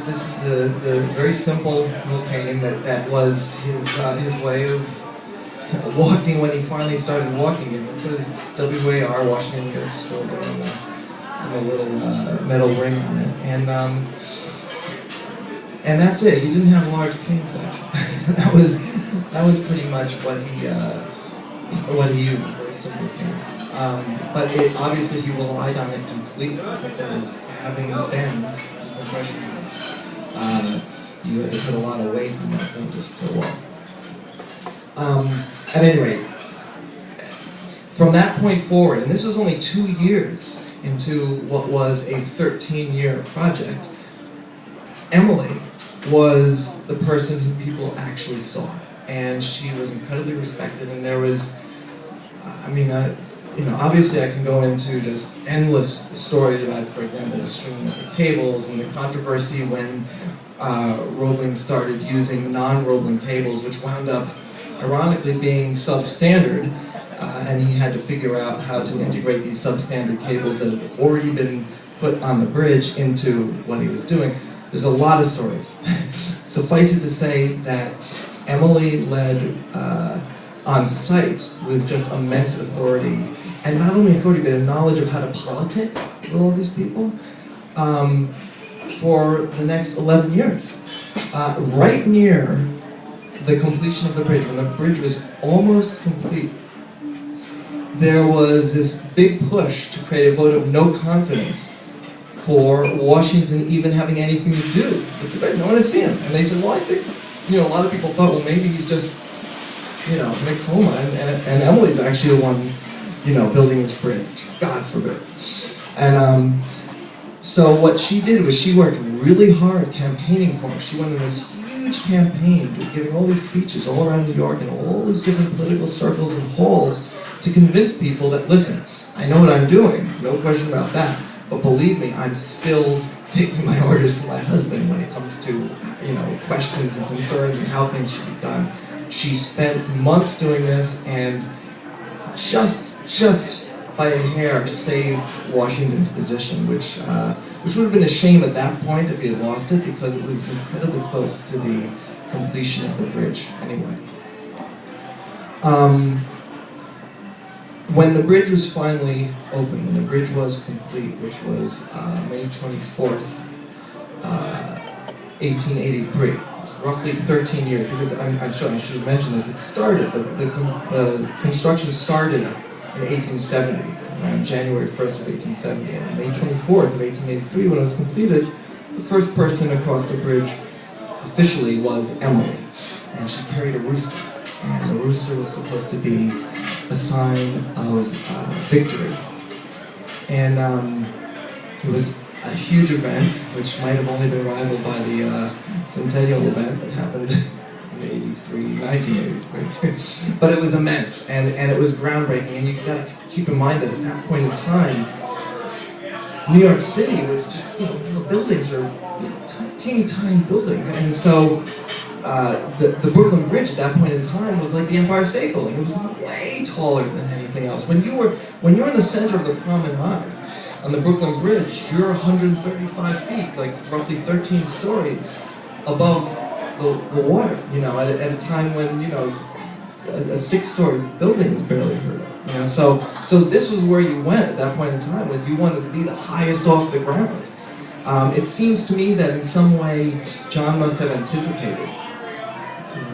is the very simple little painting that was his way of walking when he finally started walking. It says W-A-R, Washington U.S. Still there on a little metal ring on it, and that's it. He didn't have a large cane collection. that was pretty much what he used. A very simple cane. But obviously he relied on it completely because having bends, compression bends, you had to put a lot of weight on that thing just to walk. At any rate, from that point forward, and this was only 2 years into what was a 13-year project, Emily was the person who people actually saw. And she was incredibly respected, and there was, obviously I can go into just endless stories about, for example, the stringing of the cables and the controversy when Roebling started using non-Roebling cables, which wound up ironically being substandard, and he had to figure out how to integrate these substandard cables that had already been put on the bridge into what he was doing. There's a lot of stories. Suffice it to say that Emily led on site with just immense authority, and not only authority, but a knowledge of how to politic with all these people for the next 11 years. Right near the completion of the bridge, when the bridge was almost complete, there was this big push to create a vote of no confidence for Washington even having anything to do with the bridge. No one had seen him. And they said, well, I think, a lot of people thought, well, maybe he's just, Nick Homa, and Emily's actually the one, building this bridge. God forbid. And so what she did was she worked really hard campaigning for him. She went in this huge campaign, giving all these speeches all around New York and all these different political circles and halls to convince people that, listen, I know what I'm doing, no question about that, but believe me, I'm still taking my orders from my husband when it comes to, questions and concerns and how things should be done. She spent months doing this and just by a hair saved Washington's position, which would have been a shame at that point if he had lost it, because it was incredibly close to the completion of the bridge anyway. When the bridge was finally open, when the bridge was complete, which was May 24th, 1883, it was roughly 13 years, because I should have mentioned this, it started, the construction started in 1870, around January 1st of 1870, and May 24th of 1883, when it was completed, the first person across the bridge officially was Emily, and she carried a rooster, and the rooster was supposed to be a sign of victory. And it was a huge event, which might have only been rivaled by the Centennial event that happened in 1983. But it was immense, and it was groundbreaking, and you gotta keep in mind that at that point in time, New York City was just, the buildings are teeny tiny buildings, and so the Brooklyn Bridge at that point in time was like the Empire State Building. It was way taller than anything else. When you're in the center of the Promenade on the Brooklyn Bridge, you're 135 feet, like roughly 13 stories above the water. At a time when a 6-story building was barely heard of. So this was where you went at that point in time when you wanted to be the highest off the ground. It seems to me that in some way John must have anticipated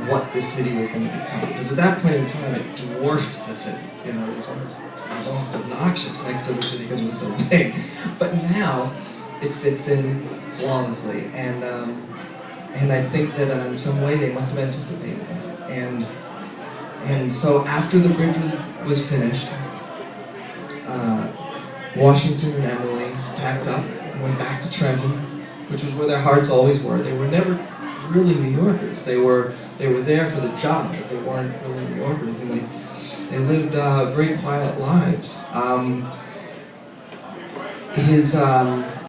what the city was going to become, because at that point in time it dwarfed the city. It was almost obnoxious next to the city because it was so big. But now it fits in flawlessly, and I think that in some way they must have anticipated that. And so after the bridge was finished, Washington and Emily packed up and went back to Trenton, which was where their hearts always were. They were never really New Yorkers. They were there for the job, but they weren't really New Yorkers, and they lived very quiet lives.